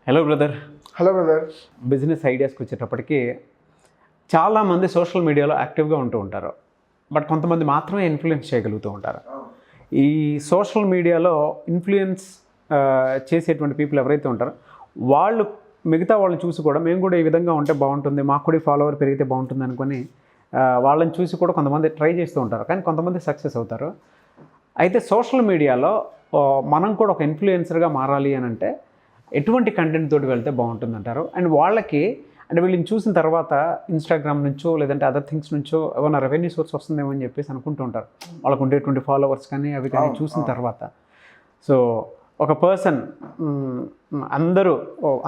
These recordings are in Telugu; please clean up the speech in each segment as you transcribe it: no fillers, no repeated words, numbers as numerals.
Hello brother. Hello brother. Business ఐడియాస్కి వచ్చేటప్పటికి చాలామంది సోషల్ మీడియాలో యాక్టివ్గా ఉంటూ ఉంటారు. బట్ కొంతమంది మాత్రమే ఇన్ఫ్లుయెన్స్ చేయగలుగుతూ ఉంటారు. ఈ సోషల్ మీడియాలో ఇన్ఫ్లుయెన్స్ చేసేటువంటి పీపుల్ ఎవరైతే ఉంటారో వాళ్ళు మిగతా వాళ్ళని చూసి కూడా మేము కూడా ఈ విధంగా ఉంటే బాగుంటుంది, మాకు కూడా ఫాలోవర్ పెరిగితే బాగుంటుంది అనుకొని వాళ్ళని చూసి కూడా కొంతమంది ట్రై చేస్తూ ఉంటారు. కానీ కొంతమంది సక్సెస్ అవుతారు. అయితే సోషల్ మీడియాలో మనం కూడా ఒక ఇన్ఫ్లుయెన్సర్గా మారాలి అని అంటే ఎటువంటి కంటెంట్ తోటి వెళ్తే బాగుంటుంది అంటారు? అండ్ వాళ్ళకి అంటే వీళ్ళని చూసిన తర్వాత ఇన్స్టాగ్రామ్ నుంచో లేదంటే అదర్ థింగ్స్ నుంచో ఏమైనా రెవెన్యూ సోర్స్ వస్తుందేమో అని చెప్పేసి అనుకుంటూ ఉంటారు. వాళ్ళకు ఉండేటువంటి ఫాలోవర్స్ కానీ అవి కానీ చూసిన తర్వాత. సో ఒక పర్సన్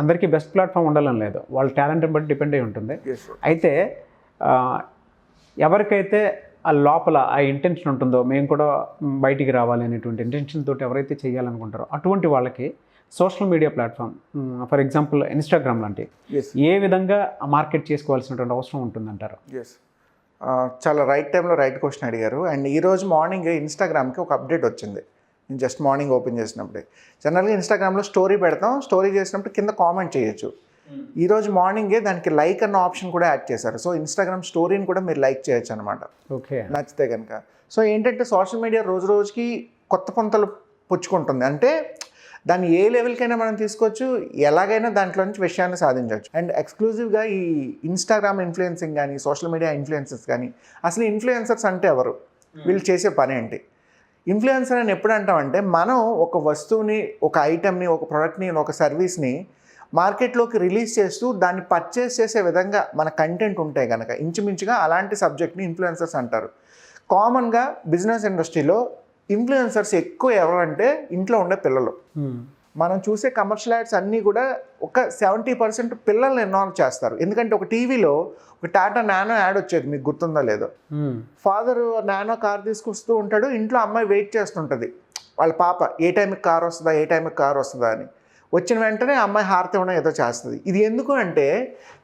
అందరికీ బెస్ట్ ప్లాట్ఫామ్ ఉండాలని లేదు, వాళ్ళ టాలెంట్ని బట్టి డిపెండ్ అయి ఉంటుంది. అయితే ఎవరికైతే ఆ లోపల ఆ ఇంటెన్షన్ ఉంటుందో మేము కూడా బయటికి రావాలి అనేటువంటి ఇంటెన్షన్ తోటి ఎవరైతే చేయాలనుకుంటారో అటువంటి వాళ్ళకి social media platform for example Instagram లాంటి ఏ విధంగా మార్కెట్ చేసుకోవాల్సినటువంటి అవసరం ఉంటుందంటారు? చాలా రైట్ టైంలో రైట్ క్వశ్చన్ అడిగారు. అండ్ ఈరోజు మార్నింగ్ ఇన్స్టాగ్రామ్కి ఒక అప్డేట్ వచ్చింది. నేను జస్ట్ మార్నింగ్ ఓపెన్ చేసినప్పుడే. జనరల్గా ఇన్స్టాగ్రామ్లో స్టోరీ పెడతాం, స్టోరీ చేసినప్పుడు కింద కామెంట్ చేయొచ్చు. ఈరోజు మార్నింగే దానికి లైక్ అన్న ఆప్షన్ కూడా యాడ్ చేశారు. సో ఇన్స్టాగ్రామ్ స్టోరీని కూడా మీరు లైక్ చేయొచ్చు అనమాట, ఓకే, నచ్చితే కనుక. సో ఏంటంటే సోషల్ మీడియా రోజు రోజుకి కొత్త పొంతలు పుచ్చుకుంటుంది. అంటే దాన్ని ఏ లెవెల్కైనా మనం తీసుకోవచ్చు, ఎలాగైనా దాంట్లో నుంచి విషయాన్ని సాధించవచ్చు. అండ్ ఎక్స్క్లూజివ్గా ఈ ఇన్స్టాగ్రామ్ ఇన్ఫ్లుయెన్సింగ్ కానీ సోషల్ మీడియా ఇన్ఫ్లుయెన్సర్స్ కానీ, అసలు ఇన్ఫ్లుయెన్సర్స్ అంటే ఎవరు, వీళ్ళు చేసే పని ఏంటి? ఇన్ఫ్లుయెన్సర్ అని ఎప్పుడు అంటామంటే మనం ఒక వస్తువుని, ఒక ఐటెంని, ఒక ప్రోడక్ట్ని, ఒక సర్వీస్ని మార్కెట్లోకి రిలీజ్ చేస్తూ దాన్ని పర్చేస్ చేసే విధంగా మన కంటెంట్ ఉంటే కనుక ఇంచుమించుగా అలాంటి సబ్జెక్ట్ని ఇన్ఫ్లుయెన్సర్స్ అంటారు. కామన్గా బిజినెస్ ఇండస్ట్రీలో ఇన్ఫ్లుయెన్సర్స్ ఎక్కువ ఎవరంటే ఇంట్లో ఉండే పిల్లలు. మనం చూసే కమర్షియల్ యాడ్స్ అన్నీ కూడా ఒక 70% పిల్లల్ని ఇన్వాల్వ్ చేస్తారు. ఎందుకంటే ఒక టీవీలో ఒక టాటా నానో యాడ్ వచ్చేది, మీకు గుర్తుందో లేదో. ఫాదర్ నానో కార్ తీసుకొస్తూ ఉంటాడు, ఇంట్లో అమ్మాయి వెయిట్ చేస్తుంటుంది వాళ్ళ పాప ఏ టైంకి కార్ వస్తుందా అని. వచ్చిన వెంటనే అమ్మాయి హారతి ఇవ్వడం ఏదో చేస్తుంది. ఇది ఎందుకు అంటే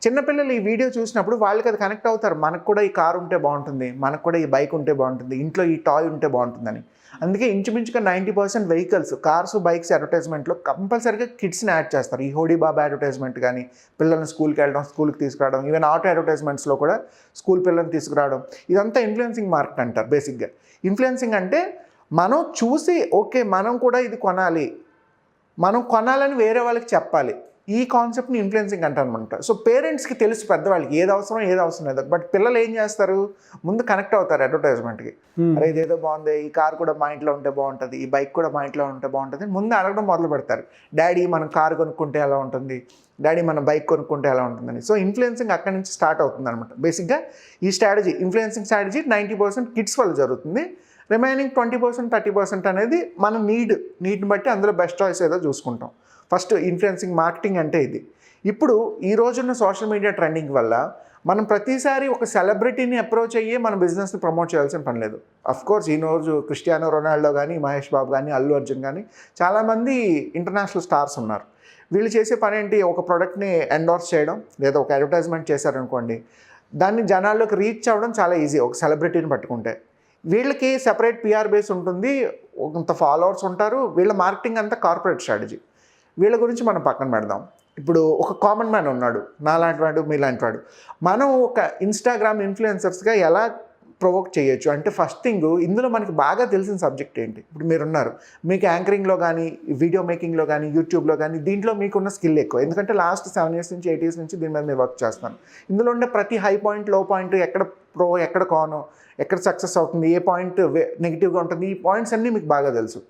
చిన్నపిల్లలు ఈ వీడియో చూసినప్పుడు వాళ్ళకి అది కనెక్ట్ అవుతారు. మనకు కూడా ఈ కార్ ఉంటే బాగుంటుంది, మనకు కూడా ఈ బైక్ ఉంటే బాగుంటుంది, ఇంట్లో ఈ టాయ్ ఉంటే బాగుంటుందని. అందుకే ఇంచుమించుగా 90% వెహికల్స్, కార్స్, బైక్స్ అడ్వర్టైజ్మెంట్లో కంపల్సరీగా కిడ్స్ని యాడ్ చేస్తారు. ఈ హోడీ బాబా అడ్వర్టైజ్మెంట్ కానీ, పిల్లల్ని స్కూల్కి వెళ్ళడం, స్కూల్కి తీసుకురావడం, ఈవెన్ ఆటో అడ్వర్టైజ్మెంట్స్లో కూడా స్కూల్ పిల్లల్ని తీసుకురావడం, ఇదంతా ఇన్ఫ్లుయెన్సింగ్ మార్కెట్ అంటారు. బేసిక్గా ఇన్ఫ్లుయెన్సింగ్ అంటే మనం చూసి ఓకే మనం కూడా ఇది కొనాలి, మనం కొనాలని వేరే వాళ్ళకి చెప్పాలి, ఈ కాన్సెప్ట్ని ఇన్ఫ్లుయెన్సింగ్ అంటారనమాట. సో పేరెంట్స్కి తెలుసు పెద్దవాళ్ళకి ఏది అవసరం లేదు. బట్ పిల్లలు ఏం చేస్తారు, ముందు కనెక్ట్ అవుతారు అడ్వర్టైజ్మెంట్కి. అరే ఇదేదో బాగుంది, ఈ కార్ కూడా మా ఇంట్లో ఉంటే బాగుంటుంది, ఈ బైక్ కూడా మా ఇంట్లో ఉంటే బాగుంటుంది, ముందు అడగడం మొదలు పెడతారు. డాడీ మనం కార్ కొనుక్కుంటే ఎలా ఉంటుంది, డాడీ మన బైక్ కొనుక్కుంటే ఎలా ఉంటుందని. సో ఇన్ఫ్లుయెన్సింగ్ అక్కడి నుంచి స్టార్ట్ అవుతుంది అనమాట. బేసిక్గా ఈ స్ట్రాటజీ, ఇన్ఫ్లుయెన్సింగ్ స్ట్రాటజీ 90% కిడ్స్ వల్ల జరుగుతుంది. రిమైనింగ్ 20%, 30% అనేది మన నీడ్ని బట్టి అందులో బెస్ట్ చాయిస్ ఏదో చూసుకుంటాం. ఫస్ట్ ఇన్ఫ్లుయెన్సింగ్ మార్కెటింగ్ అంటే ఇది. ఇప్పుడు ఈ రోజున్న సోషల్ మీడియా ట్రెండింగ్ వల్ల మనం ప్రతిసారి ఒక సెలబ్రిటీని అప్రోచ్ అయ్యి మన బిజినెస్ని ప్రమోట్ చేయాల్సిన పని లేదు. అఫ్కోర్స్ ఈరోజు క్రిస్టియానో రొనాల్డో కానీ, మహేష్ బాబు కానీ, అల్లు అర్జున్ కానీ చాలామంది ఇంటర్నేషనల్ స్టార్స్ ఉన్నారు. వీళ్ళు చేసే పని ఏంటి, ఒక ప్రోడక్ట్ని ఎండోర్స్ చేయడం, లేదా ఒక అడ్వర్టైజ్మెంట్ చేశారనుకోండి, దాన్ని జనాల్లోకి రీచ్ అవ్వడం చాలా ఈజీ ఒక సెలబ్రిటీని పట్టుకుంటే. వీళ్ళకి సెపరేట్ పిఆర్ బేస్ ఉంటుంది, కొంత ఫాలోవర్స్ ఉంటారు, వీళ్ళ మార్కెటింగ్ అంతా కార్పొరేట్ స్ట్రాటజీ. వీళ్ళ గురించి మనం పక్కన పెడదాం. ఇప్పుడు ఒక కామన్ మ్యాన్ ఉన్నాడు, నాలాంటి వాడు, మీలాంటి వాడు. మనం ఒక ఇన్స్టాగ్రామ్ ఇన్ఫ్లుయెన్సర్స్గా ఎలా ప్రొవోక్ చేయొచ్చు అంటే, ఫస్ట్ థింగ్ ఇందులో మనకి బాగా తెలిసిన సబ్జెక్ట్ ఏంటి. ఇప్పుడు మీరున్నారు, మీకు యాంకరింగ్లో కానీ, వీడియో మేకింగ్లో కానీ, యూట్యూబ్లో కానీ, దీంట్లో మీకున్న స్కిల్ ఎక్కువ. ఎందుకంటే లాస్ట్ 7 years నుంచి 8 years నుంచి దీని మీద మీరు వర్క్ చేస్తాను. ఇందులో ఉండే ప్రతి హై పాయింట్, లో పాయింట్, ఎక్కడ ప్రో, ఎక్కడ కాను, ఎక్కడ సక్సెస్ అవుతుంది, ఏ పాయింట్ నెగిటివ్గా ఉంటుంది, ఈ పాయింట్స్ అన్నీ మీకు బాగా తెలుసు.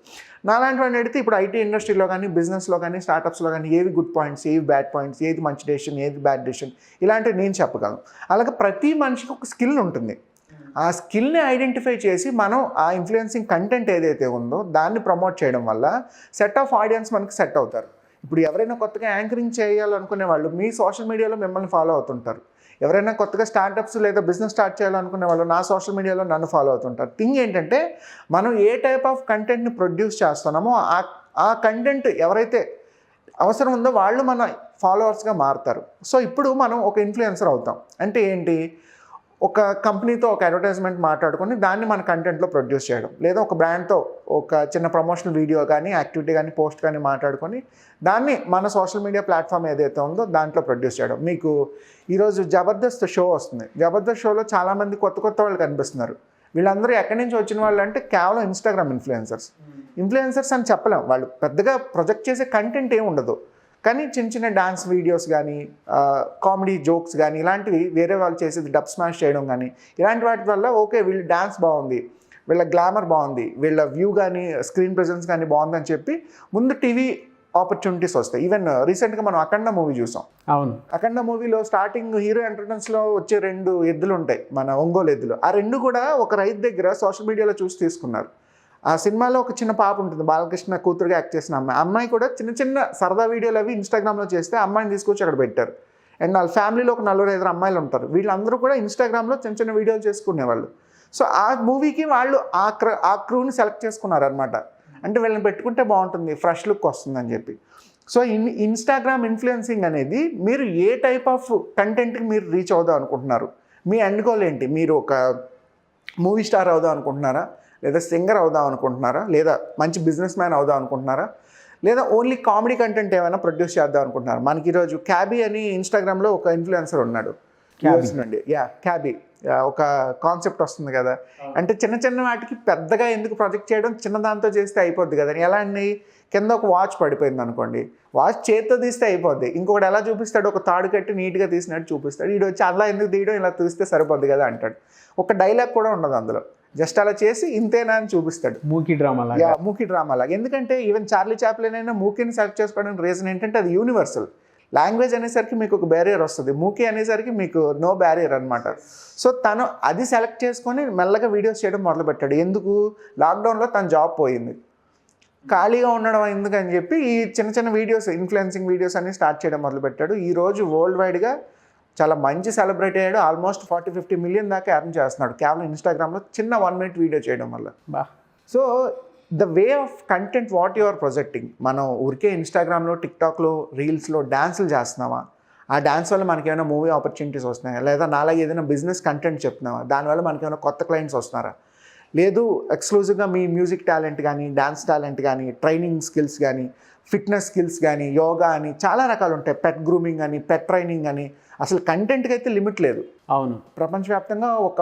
నాలాంటి వాడిని అడిగితే ఇప్పుడు ఐటీ ఇండస్ట్రీలో కానీ, బిజినెస్లో కానీ, స్టార్టప్స్లో కానీ ఏవి గుడ్ పాయింట్స్, ఏవి బ్యాడ్ పాయింట్స్, ఏది మంచి డెసిషన్, ఏది బ్యాడ్ డెసిషన్, ఇలాంటివి నేను చెప్పగలను. అలాగే ప్రతి మనిషికి ఒక స్కిల్ ఉంటుంది. ఆ స్కిల్ని ఐడెంటిఫై చేసి మనం ఆ ఇన్ఫ్లుయెన్సింగ్ కంటెంట్ ఏదైతే ఉందో దాన్ని ప్రమోట్ చేయడం వల్ల సెట్ ఆఫ్ ఆడియన్స్ మనకి సెట్ అవుతారు. ఇప్పుడు ఎవరైనా కొత్తగా యాంకరింగ్ చేయాలనుకునే వాళ్ళు మీ సోషల్ మీడియాలో మిమ్మల్ని ఫాలో అవుతుంటారు. ఎవరైనా కొత్తగా స్టార్టప్స్ లేదా బిజినెస్ స్టార్ట్ చేయాలనుకునే వాళ్ళు నా సోషల్ మీడియాలో నన్ను ఫాలో అవుతుంటారు. థింగ్ ఏంటంటే మనం ఏ టైప్ ఆఫ్ కంటెంట్ని ప్రొడ్యూస్ చేస్తున్నామో ఆ కంటెంట్ ఎవరైతే అవసరం ఉందో వాళ్ళు మన ఫాలోవర్స్గా మారుతారు. సో ఇప్పుడు మనం ఒక ఇన్ఫ్లుయెన్సర్ అవుతాం అంటే ఏంటి, ఒక కంపెనీతో ఒక అడ్వర్టైజ్మెంట్ మాట్లాడుకొని దాన్ని మన కంటెంట్లో ప్రొడ్యూస్ చేయడం, లేదా ఒక బ్రాండ్తో ఒక చిన్న ప్రమోషనల్ వీడియో కానీ యాక్టివిటీ కానీ పోస్ట్ కానీ మాట్లాడుకొని దాన్ని మన సోషల్ మీడియా ప్లాట్ఫామ్ ఏదైతే ఉందో దాంట్లో ప్రొడ్యూస్ చేయడం. మీకు ఈరోజు జబర్దస్త్ షో వస్తుంది. జబర్దస్త్ షోలో చాలామంది కొత్త వాళ్ళు కనిపిస్తున్నారు. వీళ్ళందరూ ఎక్కడి నుంచి వచ్చిన వాళ్ళు అంటే కేవలం ఇన్స్టాగ్రామ్ ఇన్ఫ్లుయెన్సర్స్ అని చెప్పలేం. వాళ్ళు పెద్దగా ప్రొజెక్ట్ చేసే కంటెంట్ ఏమి ఉండదు, కానీ చిన్న డాన్స్ వీడియోస్ కానీ కామెడీ జోక్స్ కానీ ఇలాంటివి వేరే వాళ్ళు చేసేది డబ్ స్మాష్ చేయడం కానీ ఇలాంటి వాటి వల్ల ఓకే వీళ్ళ డాన్స్ బాగుంది, వీళ్ళ గ్లామర్ బాగుంది, వీళ్ళ వ్యూ కానీ స్క్రీన్ ప్రెజెన్స్ కానీ బాగుందని చెప్పి ముందు టీవీ ఆపర్చునిటీస్ వస్తాయి. ఈవెన్ రీసెంట్గా మనం అఖండ మూవీ చూసాం. అవును, అఖండ మూవీలో స్టార్టింగ్ హీరో ఎంట్రన్స్లో వచ్చే 2 ఎద్దులు ఉంటాయి, మన ఒంగోలు ఎద్దులు. ఆ 2 కూడా ఒక రైతు దగ్గర సోషల్ మీడియాలో చూసి తీసుకున్నారు. ఆ సినిమాలో ఒక చిన్న పాప ఉంటుంది, బాలకృష్ణ కూతురుగా యాక్ట్ చేసిన అమ్మాయి కూడా చిన్న సరదా వీడియోలు అవి ఇన్స్టాగ్రామ్లో చేస్తే అమ్మాయిని తీసుకొచ్చి అక్కడ పెట్టారు. అండ్ వాళ్ళ ఫ్యామిలీలో ఒక 4-5 అమ్మాయిలు ఉంటారు. వీళ్ళందరూ కూడా ఇన్స్టాగ్రామ్లో చిన్న వీడియోలు చేసుకునేవాళ్ళు. సో ఆ మూవీకి వాళ్ళు ఆ క్రూని సెలెక్ట్ చేసుకున్నారు అనమాట. అంటే వీళ్ళని పెట్టుకుంటే బాగుంటుంది, ఫ్రెష్ లుక్ వస్తుందని చెప్పి. సో ఇన్స్టాగ్రామ్ ఇన్ఫ్లుయెన్సింగ్ అనేది మీరు ఏ టైప్ ఆఫ్ కంటెంట్కి మీరు రీచ్ అవుదాం అనుకుంటున్నారు, మీ ఎండ్ గోల్ ఏంటి? మీరు ఒక మూవీ స్టార్ అవుదాం అనుకుంటున్నారా, లేదా సింగర్ అవుదాం అనుకుంటున్నారా, లేదా మంచి బిజినెస్ మ్యాన్ అవుదాం అనుకుంటున్నారా, లేదా ఓన్లీ కామెడీ కంటెంట్ ఏమైనా ప్రొడ్యూస్ చేద్దాం అనుకుంటున్నారా? మనకి ఈరోజు క్యాబీ అని ఇన్స్టాగ్రామ్లో ఒక ఇన్ఫ్లుయెన్సర్ ఉన్నాడు యూఎస్ నుండి. క్యాబీ ఒక కాన్సెప్ట్ వస్తుంది కదా, అంటే చిన్న వాటికి పెద్దగా ఎందుకు ప్రొజెక్ట్ చేయడం, చిన్న దాంతో చేస్తే అయిపోద్ది కదా. ఎలా అండి, కింద ఒక వాచ్ పడిపోయింది అనుకోండి, వాచ్ చేత్తో తీస్తే అయిపోద్ది. ఇంకొకటి ఎలా చూపిస్తాడు, ఒక తాడు కట్టి నీట్గా తీసినట్టు చూపిస్తాడు. వీడు వచ్చి అలా ఎందుకు తీయడం, ఇలా తీస్తే సరిపోద్ది కదా అంటాడు. ఒక డైలాగ్ కూడా ఉండదు అందులో, జస్ట్ అలా చేసి ఇంతేనా అని చూపిస్తాడు. మూకీ డ్రామా లాగా. ఎందుకంటే ఈవెన్ చార్లీ చాప్లిన్ అయినా మూకీని సెలెక్ట్ చేసుకోవడానికి రీజన్ ఏంటంటే అది యూనివర్సల్ లాంగ్వేజ్ అనేసరికి మీకు ఒక బ్యారియర్ వస్తుంది, మూకీ అనేసరికి మీకు నో బ్యారియర్ అనమాట. సో తను అది సెలెక్ట్ చేసుకొని మెల్లగా వీడియోస్ చేయడం మొదలుపెట్టాడు. ఎందుకు, లాక్డౌన్లో తన జాబ్ పోయింది, ఖాళీగా ఉండడం ఎందుకని చెప్పి ఈ చిన్న వీడియోస్ ఇన్ఫ్లుయెన్సింగ్ వీడియోస్ అన్ని స్టార్ట్ చేయడం మొదలుపెట్టాడు. ఈరోజు వరల్డ్ వైడ్గా చాలా మంచి సెలబ్రేట్ అయ్యాడు. ఆల్మోస్ట్ 40-50 మిలియన్ దాకా ఎర్న్ చేస్తున్నాడు కేవలం ఇన్స్టాగ్రామ్లో చిన్న 1 మినిట్ వీడియో చేయడం వల్ల. So the way of content what you are projecting, మనం ఊరికే ఇన్స్టాగ్రామ్లో టిక్టాక్లో రీల్స్లో డ్యాన్సులు చేస్తున్నామా, ఆ డ్యాన్స్ వల్ల మనకి ఏమైనా మూవీ ఆపర్చునిటీస్ వస్తున్నాయా, లేదా నాలాగే ఏదైనా బిజినెస్ కంటెంట్ చెప్తున్నావా, దానివల్ల మనకి ఏమైనా కొత్త క్లయింట్స్ వస్తున్నారా, లేదు ఎక్స్క్లూజివ్గా మీ మ్యూజిక్ టాలెంట్ కానీ డ్యాన్స్ టాలెంట్ కానీ ట్రైనింగ్ స్కిల్స్ కానీ ఫిట్నెస్ స్కిల్స్ కానీ యోగా అని చాలా రకాలు ఉంటాయి, పెట్ గ్రూమింగ్ అని పెట్ ట్రైనింగ్ అని. అసలు కంటెంట్కి అయితే లిమిట్ లేదు. అవును, ప్రపంచవ్యాప్తంగా ఒక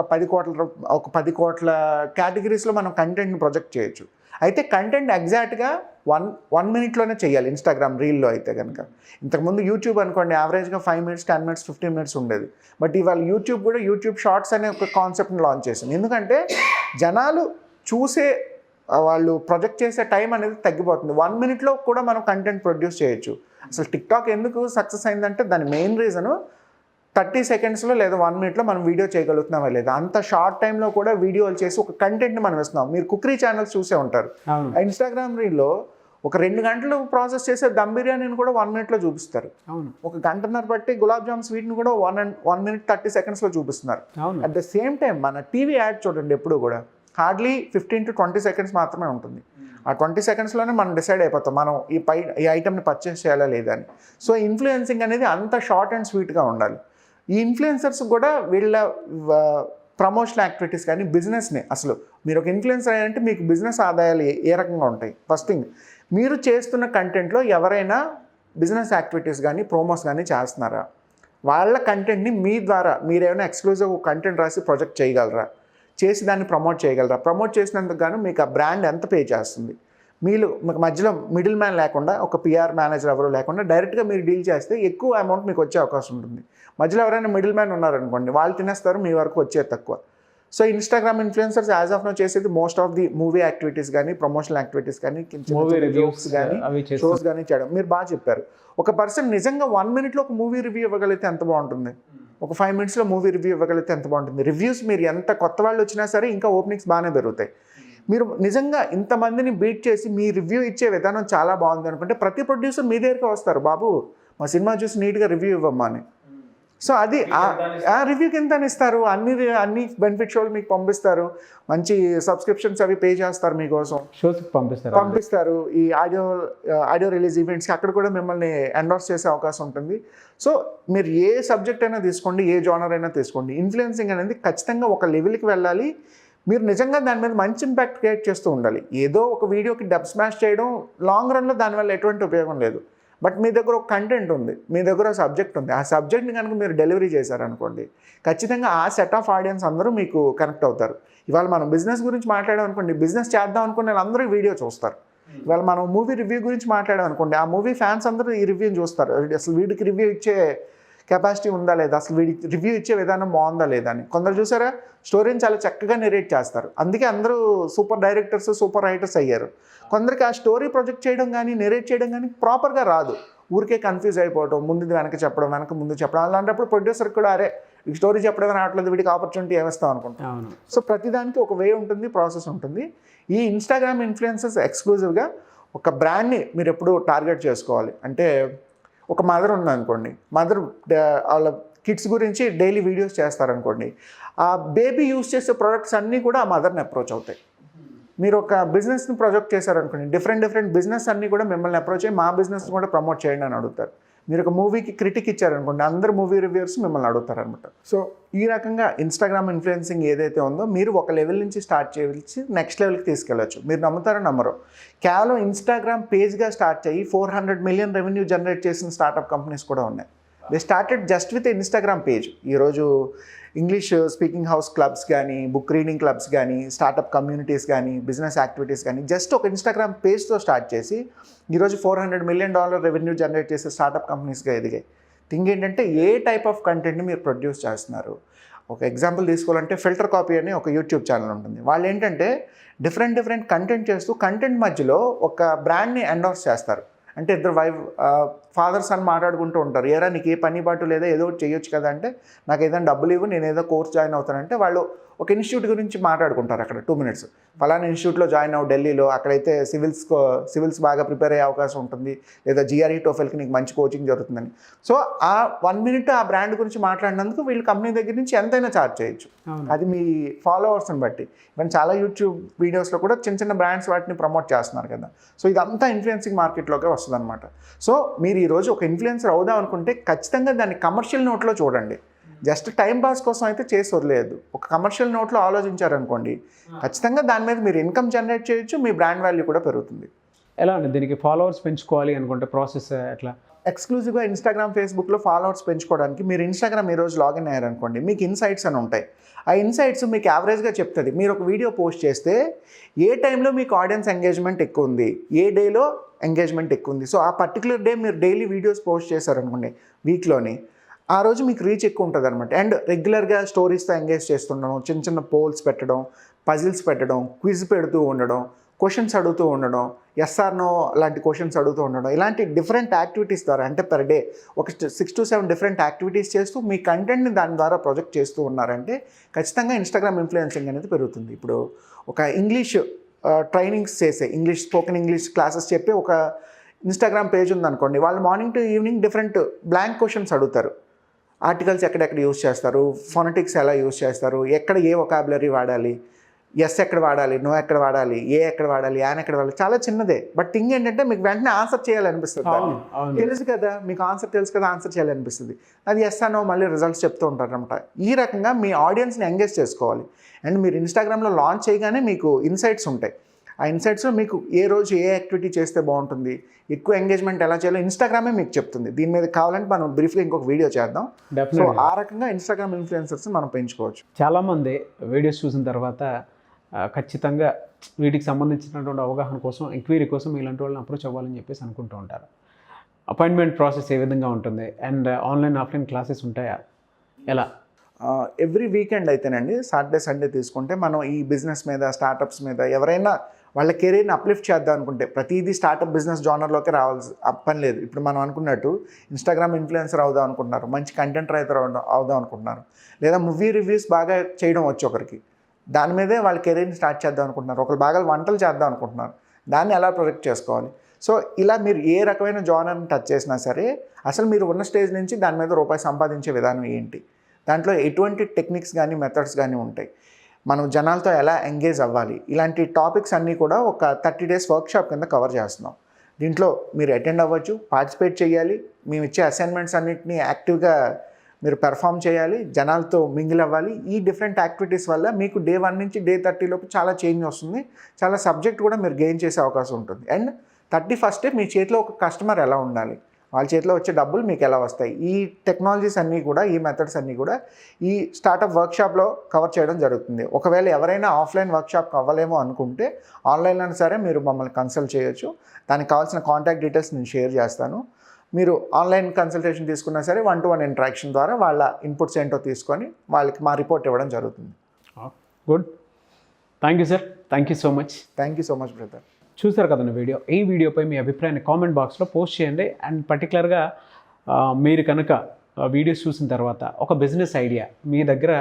10 కోట్ల కేటగిరీస్లో మనం కంటెంట్ని ప్రొజెక్ట్ చేయొచ్చు. అయితే కంటెంట్ ఎగ్జాక్ట్గా వన్ మినిట్లోనే చేయాలి ఇన్స్టాగ్రామ్ రీల్లో అయితే కనుక. ఇంతకుముందు యూట్యూబ్ అనుకోండి యావరేజ్గా 5 మినిట్స్ 10 మినిట్స్ 15 మినిట్స్ ఉండేది. బట్ ఇవాళ యూట్యూబ్ కూడా యూట్యూబ్ షార్ట్స్ అనే ఒక కాన్సెప్ట్ని లాంచ్ చేసింది. ఎందుకంటే జనాలు చూసే వాళ్ళు ప్రొజెక్ట్ చేసే టైం అనేది తగ్గిపోతుంది. 1 మినిట్లో కూడా మనం కంటెంట్ ప్రొడ్యూస్ చేయొచ్చు. అసలు టిక్టాక్ ఎందుకు సక్సెస్ అయిందంటే దాని మెయిన్ రీజను 30 సెకండ్స్లో లేదా 1 మినిట్లో మనం వీడియో చేయగలుగుతున్నామా లేదా, అంత షార్ట్ టైంలో కూడా వీడియోలు చేసి ఒక కంటెంట్ని మనం ఇస్తున్నాం. మీరు కుకరీ ఛానల్స్ చూసే ఉంటారు, ఇన్స్టాగ్రామ్ రీల్లో ఒక 2 గంటలు ప్రాసెస్ చేసే దమ్ బిర్యానీని కూడా 1 మినిట్లో చూపిస్తారు. ఒక గంటన్నర బట్టి గులాబ్ జామ్ స్వీట్ని కూడా 1 మినిట్ 30 సెకండ్స్లో చూపిస్తున్నారు. అట్ ద సేమ్ టైం మన టీవీ యాడ్ చూడండి, ఎప్పుడు కూడా హార్డ్లీ 15 to 20 సెకండ్స్ మాత్రమే ఉంటుంది. ఆ 20 సెకండ్స్లోనే మనం డిసైడ్ అయిపోతాం మనం ఈ ఐటమ్ని పర్చేస్ చేయాలా లేదా అని. సో ఇన్ఫ్లుయెన్సింగ్ అనేది అంత షార్ట్ అండ్ స్వీట్గా ఉండాలి. ఈ ఇన్ఫ్లుయెన్సర్స్ కూడా వీళ్ళ ప్రమోషనల్ యాక్టివిటీస్ కానీ బిజినెస్ని, అసలు మీరు ఒక ఇన్ఫ్లుయెన్సర్ అయ్యారంటే మీకు బిజినెస్ ఆదాయాలు ఏ రకంగా ఉంటాయి. ఫస్ట్ థింగ్, మీరు చేస్తున్న కంటెంట్లో ఎవరైనా బిజినెస్ యాక్టివిటీస్ కానీ ప్రోమోస్ కానీ చేస్తున్నారా, వాళ్ళ కంటెంట్ని మీ ద్వారా మీరేమైనా ఎక్స్క్లూజివ్ కంటెంట్ రాసి ప్రొజెక్ట్ చేయగలరా, చేసి దాన్ని ప్రమోట్ చేయగలరా, ప్రమోట్ చేసినందుకు గాను మీకు ఆ బ్రాండ్ ఎంత పే చేస్తుంది, మీకు మధ్యలో మిడిల్ మ్యాన్ లేకుండా ఒక పిఆర్ మేనేజర్ ఎవరు లేకుండా డైరెక్ట్గా మీరు డీల్ చేస్తే ఎక్కువ అమౌంట్ మీకు వచ్చే అవకాశం ఉంటుంది. మధ్యలో ఎవరైనా మిడిల్ మ్యాన్ ఉన్నారనుకోండి, వాళ్ళు తినేస్తారు, మీ వరకు వచ్చేది తక్కువ. So Instagram influencers as of now చేసేది most of the movie activities కానీ ప్రమోషనల్ యాక్టివిటీస్ కానీ రివ్యూస్ కానీ షోస్ కానీ చేయడం. మీరు బాగా చెప్పారు. ఒక పర్సన్ నిజంగా 1 మినిట్లో ఒక మూవీ రివ్యూ ఇవ్వగలిగితే ఎంత బాగుంటుంది, ఒక 5 మినిట్స్లో మూవీ రివ్యూ ఇవ్వగలిగితే ఎంత బాగుంటుంది. రివ్యూస్ మీరు ఎంత కొత్త వాళ్ళు వచ్చినా సరే ఇంకా ఓపెనింగ్స్ బాగానే పెరుగుతాయి. మీరు నిజంగా ఇంతమందిని బీట్ చేసి మీ రివ్యూ ఇచ్చే విధానం చాలా బాగుంది అనుకుంటే ప్రతి ప్రొడ్యూసర్ మీ దగ్గరికి వస్తారు, బాబు మా సినిమా చూసి నీట్గా రివ్యూ ఇవ్వమ్మా అని. సో అది ఆ రివ్యూకి ఎంత అని ఇస్తారు, అన్ని బెనిఫిట్ షోలు మీకు పంపిస్తారు, మంచి సబ్స్క్రిప్షన్స్ అవి పే చేస్తారు మీకోసం, షోస్కి పంపిస్తారు. ఈ ఆడియో రిలీజ్ ఈవెంట్స్కి అక్కడ కూడా మిమ్మల్ని ఎండోర్స్ చేసే అవకాశం ఉంటుంది. సో మీరు ఏ సబ్జెక్ట్ అయినా తీసుకోండి, ఏ జానర్ అయినా తీసుకోండి, ఇన్ఫ్లుయెన్సింగ్ అనేది ఖచ్చితంగా ఒక లెవెల్కి వెళ్ళాలి. మీరు నిజంగా దాని మీద మంచి ఇంపాక్ట్ క్రియేట్ చేస్తూ ఉండాలి. ఏదో ఒక వీడియోకి డబ్ స్మాష్ చేయడం లాంగ్ రన్లో దానివల్ల ఎటువంటి ఉపయోగం లేదు. బట్ మీ దగ్గర ఒక కంటెంట్ ఉంది, మీ దగ్గర ఒక సబ్జెక్ట్ ఉంది, ఆ సబ్జెక్ట్ని కనుక మీరు డెలివరీ చేశారనుకోండి, ఖచ్చితంగా ఆ సెట్ ఆఫ్ ఆడియన్స్ అందరూ మీకు కనెక్ట్ అవుతారు. ఇవాళ మనం బిజినెస్ గురించి మాట్లాడాం అనుకోండి, బిజినెస్ చేద్దాం అనుకునే వాళ్ళందరూ ఈ వీడియో చూస్తారు. ఇవాళ మనం మూవీ రివ్యూ గురించి మాట్లాడాం అనుకోండి, ఆ మూవీ ఫ్యాన్స్ అందరూ ఈ రివ్యూని చూస్తారు. అసలు వీడికి రివ్యూ ఇచ్చే కెపాసిటీ ఉందా లేదా, అసలు వీడికి రివ్యూ ఇచ్చే విధానం బాగుందా లేదా అని. కొందరు చూసారా, స్టోరీని చాలా చక్కగా నెరేట్ చేస్తారు, అందుకే అందరూ సూపర్ డైరెక్టర్స్, సూపర్ రైటర్స్ అయ్యారు. కొందరికి ఆ స్టోరీ ప్రొజెక్ట్ చేయడం కానీ, నెరేట్ చేయడం కానీ ప్రాపర్గా రాదు, ఊరికే కన్ఫ్యూజ్ అయిపోవడం, ముందు వెనక చెప్పడం, వెనక ముందు చెప్పడం. అలాంటప్పుడు ప్రొడ్యూసర్కి కూడా అరే ఈ స్టోరీ చెప్పడం రావట్లేదు, వీడికి ఆపర్చునిటీ ఏమిస్తాం అనుకుంటాం. సో ప్రతిదానికి ఒక వే ఉంటుంది, ప్రాసెస్ ఉంటుంది. ఈ ఇన్స్టాగ్రామ్ ఇన్ఫ్లుయెన్సర్స్ ఎక్స్క్లూజివ్గా ఒక బ్రాండ్ని మీరు ఎప్పుడు టార్గెట్ చేసుకోవాలి. అంటే ఒక మదర్ ఉందనుకోండి, మదర్ వాళ్ళ కిడ్స్ గురించి డైలీ వీడియోస్ చేస్తారనుకోండి, ఆ బేబీ యూస్ చేసే ప్రొడక్ట్స్ అన్నీ కూడా ఆ మదర్ని అప్రోచ్ అవుతాయి. మీరు ఒక బిజినెస్ని ప్రొజెక్ట్ చేశారనుకోండి, డిఫరెంట్ బిజినెస్ అన్నీ కూడా మిమ్మల్ని అప్రోచ్ అయ్యి మా బిజినెస్ కూడా ప్రమోట్ చేయండి అని అడుగుతారు. మీరు ఒక మూవీకి క్రిటిక్ ఇచ్చారనుకోండి, అందరు మూవీ రివ్యూవర్స్ మిమ్మల్ని అడుగుతారు అనమాట. సో ఈ రకంగా ఇన్స్టాగ్రామ్ ఇన్ఫ్లుయెన్సింగ్ ఏదైతే ఉందో, మీరు ఒక లెవెల్ నుంచి స్టార్ట్ చేసి నెక్స్ట్ లెవెల్కి తీసుకెళ్ళచ్చు. మీరు నమ్ముతారో నమ్మరో, కేవలం ఇన్స్టాగ్రామ్ పేజ్గా స్టార్ట్ అయ్యి 400 మిలియన్ రెవెన్యూ జనరేట్ చేసిన స్టార్టప్ కంపెనీస్ కూడా ఉన్నాయి. They started just with Instagram page. ఈరోజు ఇంగ్లీష్ స్పీకింగ్ హౌస్ క్లబ్స్ కానీ, బుక్ రీడింగ్ క్లబ్స్ కానీ, స్టార్టప్ కమ్యూనిటీస్ కానీ, బిజినెస్ యాక్టివిటీస్ కానీ జస్ట్ ఒక ఇన్స్టాగ్రామ్ పేజ్తో స్టార్ట్ చేసి ఈరోజు $400 మిలియన్ రెవెన్యూ జనరేట్ చేసే స్టార్టప్ కంపెనీస్గా ఎదిగాయి. థింగ్ ఏంటంటే ఏ టైప్ ఆఫ్ కంటెంట్ని మీరు ప్రొడ్యూస్ చేస్తున్నారు. ఒక ఎగ్జాంపుల్ తీసుకోవాలంటే ఫిల్టర్ కాపీ అని ఒక యూట్యూబ్ ఛానల్ ఉంటుంది. వాళ్ళు ఏంటంటే డిఫరెంట్ కంటెంట్ చేస్తూ కంటెంట్ మధ్యలో ఒక బ్రాండ్ని ఎండోర్స్ చేస్తారు. అంటే ఇద్దరు ఫాదర్ సన్ మాట్లాడుకుంటూ ఉంటారు, ఏరా నీకు ఏ పని బాటు లేదా, ఏదో ఒకటి చేయొచ్చు కదా అంటే, నాకు ఏదైనా డబ్బులు ఇవ్వు, నేను ఏదో కోర్స్ జాయిన్ అవుతానంటే వాళ్ళు ఒక ఇన్స్టిట్యూట్ గురించి మాట్లాడుకుంటారు అక్కడ 2 minutes. ఫలానా ఇన్స్టిట్యూట్లో జాయిన్ అవ్వు ఢిల్లీలో, అక్కడైతే సివిల్స్ బాగా ప్రిపేర్ అయ్యే అవకాశం ఉంటుంది, లేదా GRE టోఫెల్కి నీకు మంచి కోచింగ్ జరుగుతుందని. సో ఆ 1 minute ఆ బ్రాండ్ గురించి మాట్లాడినందుకు వీళ్ళు కంపెనీ దగ్గర నుంచి ఎంతైనా ఛార్జ్ చేయొచ్చు. అది మీ ఫాలోవర్స్ని బట్టి. ఈవెన్ చాలా యూట్యూబ్ వీడియోస్లో కూడా చిన్న బ్రాండ్స్ వాటిని ప్రమోట్ చేస్తున్నారు కదా. సో ఇదంతా ఇన్ఫ్లుయెన్సింగ్ మార్కెట్లోకి వస్తుంది అనమాట. సో మీరు ఈరోజు ఒక ఇన్ఫ్లుయెన్సర్ అవుదాం అనుకుంటే ఖచ్చితంగా దాన్ని కమర్షియల్ నోట్లో చూడండి. జస్ట్ టైం పాస్ కోసం అయితే చేసి వదిలేదు. ఒక కమర్షియల్ నోట్లో ఆలోచించారనుకోండి, ఖచ్చితంగా దాని మీద మీరు ఇన్కమ్ జనరేట్ చేయొచ్చు, మీ బ్రాండ్ వాల్యూ కూడా పెరుగుతుంది. ఎలా అండి దీనికి ఫాలోవర్స్ పెంచుకోవాలి అనుకుంటే ప్రాసెస్ ఎట్లా? ఎక్స్క్లూజివ్గా ఇన్స్టాగ్రామ్, ఫేస్బుక్లో ఫాలోవర్స్ పెంచుకోవడానికి మీరు ఇన్స్టాగ్రామ్ ఈరోజు లాగిన్ అయ్యారనుకోండి, మీకు ఇన్సైట్స్ అని ఉంటాయి. ఆ ఇన్సైట్స్ మీకు యావరేజ్గా చెప్తుంది. మీరు ఒక వీడియో పోస్ట్ చేస్తే ఏ టైంలో మీకు ఆడియన్స్ ఎంగేజ్మెంట్ ఎక్కువ ఉంది, ఏ డేలో ఎంగేజ్మెంట్ ఎక్కువ ఉంది. సో ఆ పర్టికులర్ డే మీరు డైలీ వీడియోస్ పోస్ట్ చేశారనుకోండి వీక్లోని, ఆ రోజు మీకు రీచ్ ఎక్కువ ఉంటుంది అనమాట. అండ్ రెగ్యులర్గా స్టోరీస్తో ఎంగేజ్ చేస్తుండడం, చిన్న పోల్స్ పెట్టడం, పజిల్స్ పెట్టడం, క్విజ్ పెడుతూ ఉండడం, క్వశ్చన్స్ అడుగుతూ ఉండడం, SR No లాంటి క్వశ్చన్స్ అడుగుతూ ఉండడం, ఇలాంటి డిఫరెంట్ యాక్టివిటీస్ ద్వారా, అంటే పర్ డే ఒక 6 to 7 డిఫరెంట్ యాక్టివిటీస్ చేస్తూ మీ కంటెంట్ని దాని ద్వారా ప్రొజెక్ట్ చేస్తూ ఉన్నారంటే ఖచ్చితంగా ఇన్స్టాగ్రామ్ ఇన్ఫ్లుయెన్సింగ్ అనేది పెరుగుతుంది. ఇప్పుడు ఒక ఇంగ్లీష్ ట్రైనింగ్స్ చేసే, స్పోకెన్ ఇంగ్లీష్ క్లాసెస్ చెప్పే ఒక ఇన్స్టాగ్రామ్ పేజ్ ఉందనుకోండి, వాళ్ళు morning to evening different blank questions అడుగుతారు. ఆర్టికల్స్ ఎక్కడెక్కడ యూస్ చేస్తారు, ఫొనెటిక్స్ ఎలా యూస్ చేస్తారు, ఎక్కడ ఏ వొకాబులరీ వాడాలి, ఎస్ ఎక్కడ వాడాలి, నో ఎక్కడ వాడాలి, ఏ ఎక్కడ వాడాలి, యాన్ ఎక్కడ వాడాలి, చాలా చిన్నదే. బట్ థింగ్ ఏంటంటే మీకు వెంటనే ఆన్సర్ చేయాలనిపిస్తుంది. తెలుసు కదా, మీకు ఆన్సర్ తెలుసు కదా, ఆన్సర్ చేయాలనిపిస్తుంది. అది ఎస్ అనో మళ్ళీ రిజల్ట్స్ చెప్తూ ఉంటారు అనమాట. ఈ రకంగా మీ ఆడియన్స్ని ఎంగేజ్ చేసుకోవాలి. అండ్ మీరు ఇన్స్టాగ్రామ్లో లాంచ్ చేయగానే మీకు ఇన్సైట్స్ ఉంటాయి. ఆ ఇన్సైట్స్లో మీకు ఏ రోజు ఏ యాక్టివిటీ చేస్తే బాగుంటుంది, ఎక్కువ ఎంగేజ్మెంట్ ఎలా చేయాలో ఇన్స్టాగ్రామే మీకు చెప్తుంది. దీని మీద కావాలంటే మనం బ్రీఫ్గా ఇంకొక వీడియో చేద్దాం. సో ఆ రకంగా ఇన్స్టాగ్రామ్ ఇన్ఫ్లుయెన్సర్స్ మనం పెంచుకోవచ్చు. చాలామంది వీడియోస్ చూసిన తర్వాత ఖచ్చితంగా వీటికి సంబంధించినటువంటి అవగాహన కోసం, ఎంక్వైరీ కోసం ఇలాంటి వాళ్ళని అప్రోచ్ అవ్వాలని చెప్పేసి అనుకుంటూ ఉంటారు. అపాయింట్మెంట్ ప్రాసెస్ ఏ విధంగా ఉంటుంది, అండ్ ఆన్లైన్ ఆఫ్లైన్ క్లాసెస్ ఉంటాయా, ఎలా? ఎవ్రీ వీకెండ్ అయితేనండి, సాటర్డే సండే తీసుకుంటే మనం ఈ బిజినెస్ మీద, స్టార్టప్స్ మీద ఎవరైనా వాళ్ళ కెరీర్ని అప్లిఫ్ట్ చేద్దాం అనుకుంటే, ప్రతిదీ స్టార్టప్ బిజినెస్ జోనర్లోకి రావాల్సి పని లేదు. ఇప్పుడు మనం అనుకున్నట్టు ఇన్స్టాగ్రామ్ ఇన్ఫ్లుయెన్సర్ అవుదాం అనుకుంటున్నారు, మంచి కంటెంట్ రైటర్ అవుదాం అనుకుంటున్నారు, లేదా మూవీ రివ్యూస్ బాగా చేయడం వచ్చు ఒకరికి, దాని మీదే వాళ్ళ కెరీర్ని స్టార్ట్ చేద్దాం అనుకుంటున్నారు, ఒకరు బాగా వంటలు చేద్దాం అనుకుంటున్నారు, దాన్ని ఎలా ప్రొజెక్ట్ చేసుకోవాలి. సో ఇలా మీరు ఏ రకమైన జానర్ని టచ్ చేసినా సరే అసలు మీరు ఉన్న స్టేజ్ నుంచి దాని మీద రూపాయి సంపాదించే విధానం ఏంటి, దాంట్లో ఎటువంటి టెక్నిక్స్ కానీ మెథడ్స్ కానీ ఉంటాయి, మనం జనాలతో ఎలా ఎంగేజ్ అవ్వాలి, ఇలాంటి టాపిక్స్ అన్నీ కూడా ఒక 30 days వర్క్షాప్ కింద కవర్ చేస్తున్నాం. దీంట్లో మీరు అటెండ్ అవ్వచ్చు, పార్టిసిపేట్ చేయాలి, మేము ఇచ్చే అసైన్మెంట్స్ అన్నింటినీ యాక్టివ్గా మీరు పెర్ఫామ్ చేయాలి, జనాలతో మింగిల్ అవ్వాలి. ఈ డిఫరెంట్ యాక్టివిటీస్ వల్ల మీకు డే 1 నుంచి డే 30 లోపు చాలా చేంజ్ వస్తుంది, చాలా సబ్జెక్ట్ కూడా మీరు గెయిన్ చేసే అవకాశం ఉంటుంది. అండ్ 31st మీ చేతిలో ఒక కస్టమర్ ఎలా ఉండాలి, వాళ్ళ చేతిలో వచ్చే డబ్బులు మీకు ఎలా వస్తాయి, ఈ టెక్నాలజీస్ అన్నీ కూడా, ఈ మెథడ్స్ అన్నీ కూడా ఈ స్టార్టప్ వర్క్షాప్లో కవర్ చేయడం జరుగుతుంది. ఒకవేళ ఎవరైనా ఆఫ్లైన్ వర్క్షాప్ అవ్వలేమో అనుకుంటే ఆన్లైన్లో సరే మీరు మమ్మల్ని కన్సల్ట్ చేయొచ్చు. దానికి కావాల్సిన కాంటాక్ట్ డీటెయిల్స్ నేను షేర్ చేస్తాను. మీరు ఆన్లైన్ కన్సల్టేషన్ తీసుకున్నా సరే 1-to-1 ఇంటరాక్షన్ ద్వారా వాళ్ళ ఇన్పుట్స్ ఏంటో తీసుకొని వాళ్ళకి మా రిపోర్ట్ ఇవ్వడం జరుగుతుంది. Good, thank you sir, thank you so much. Thank you so much brother. చూసారు కదండి వీడియో. ఈ వీడియోపై మీ అభిప్రాయాన్ని కామెంట్ బాక్స్లో పోస్ట్ చేయండి. అండ్ పర్టికులర్గా మీరు కనుక వీడియోస్ చూసిన తర్వాత ఒక బిజినెస్ ఐడియా మీ దగ్గర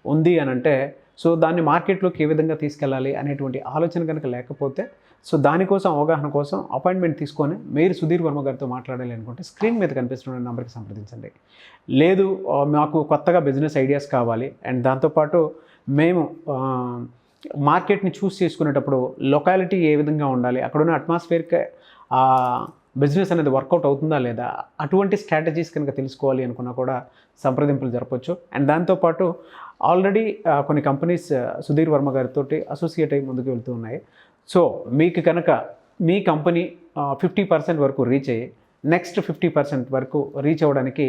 ఉంది అని అంటే, సో దాన్ని మార్కెట్లోకి ఏ విధంగా తీసుకెళ్ళాలి అనేటువంటి ఆలోచన కనుక లేకపోతే, సో దానికోసం అవగాహన కోసం అపాయింట్మెంట్ తీసుకొని మీరు సుధీర్ వర్మ గారితో మాట్లాడాలి అనుకుంటే స్క్రీన్ మీద కనిపిస్తున్న నెంబర్కి సంప్రదించండి. లేదు మాకు కొత్తగా బిజినెస్ ఐడియాస్ కావాలి అండ్ దాంతోపాటు మేము మార్కెట్ని చూస్ చేసుకునేటప్పుడు లొకాలిటీ ఏ విధంగా ఉండాలి, అక్కడున్న అట్మాస్ఫియర్కి బిజినెస్ అనేది వర్కౌట్ అవుతుందా లేదా, అటువంటి స్ట్రాటజీస్ కనుక తెలుసుకోవాలి అనుకున్నా కూడా సంప్రదింపులు జరపవచ్చు. అండ్ దాంతోపాటు ఆల్రెడీ కొన్ని కంపెనీస్ సుధీర్ వర్మ గారితో అసోసియేట్ అయ్యి ముందుకు వెళ్తూ ఉన్నాయి. సో మీకు కనుక మీ కంపెనీ 50% వరకు రీచ్ అయ్యి నెక్స్ట్ 50% వరకు రీచ్ అవ్వడానికి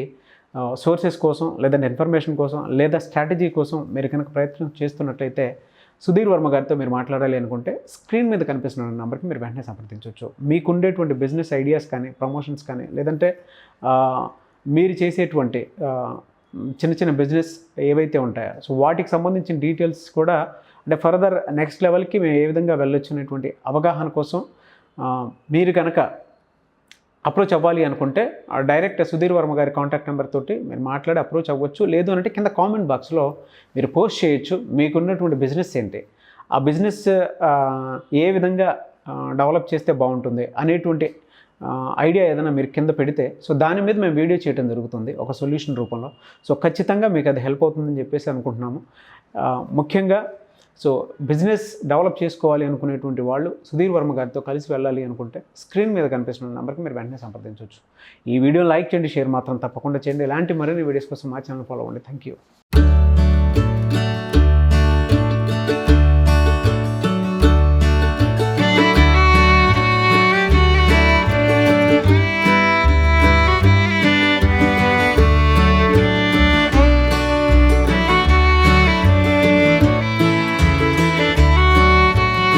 సోర్సెస్ కోసం లేదంటే ఇన్ఫర్మేషన్ కోసం లేదా స్ట్రాటజీ కోసం మీరు కనుక ప్రయత్నం చేస్తున్నట్లయితే సుధీర్ వర్మ గారితో మీరు మాట్లాడాలి అనుకుంటే స్క్రీన్ మీద కనిపిస్తున్న నెంబర్కి మీరు వెంటనే సంప్రదించవచ్చు. మీకు ఉండేటువంటి బిజినెస్ ఐడియాస్ కానీ, ప్రమోషన్స్ కానీ, లేదంటే మీరు చేసేటువంటి చిన్న చిన్న బిజినెస్ ఏవైతే ఉంటాయో సో వాటికి సంబంధించిన డీటెయిల్స్ కూడా, అంటే ఫర్దర్ నెక్స్ట్ లెవెల్కి మేము ఏ విధంగా వెళ్ళొచ్చు అనేటువంటి అవగాహన కోసం మీరు కనుక అప్రోచ్ అవ్వాలి అనుకుంటే డైరెక్ట్ సుధీర్ వర్మ గారి కాంటాక్ట్ నెంబర్ తోటి మీరు మాట్లాడి అప్రోచ్ అవ్వచ్చు. లేదు అంటే కింద కామెంట్ బాక్స్లో మీరు పోస్ట్ చేయొచ్చు. మీకున్నటువంటి బిజినెస్ ఏంటి, ఆ బిజినెస్ ఏ విధంగా డెవలప్ చేస్తే బాగుంటుంది అనేటువంటి ఐడియా ఏదైనా మీరు కింద పెడితే సో దాని మీద మేము వీడియో చేయడం జరుగుతుంది ఒక సొల్యూషన్ రూపంలో. సో ఖచ్చితంగా మీకు అది హెల్ప్ అవుతుందని చెప్పేసి అనుకుంటున్నాము. ముఖ్యంగా సో బిజినెస్ డెవలప్ చేసుకోవాలి అనుకునేటువంటి వాళ్ళు సుధీర్ వర్మ గారితో కలిసి వెళ్ళాలి అనుకుంటే స్క్రీన్ మీద కనిపిస్తున్న నెంబర్కి మీరు వెంటనే సంప్రదించవచ్చు. ఈ వీడియో లైక్ చేయండి, షేర్ మాత్రం తప్పకుండా చేయండి. ఇలాంటి మరిన్ని వీడియోస్ కోసం మా ఛానల్ ఫాలో అవ్వండి. Thank you.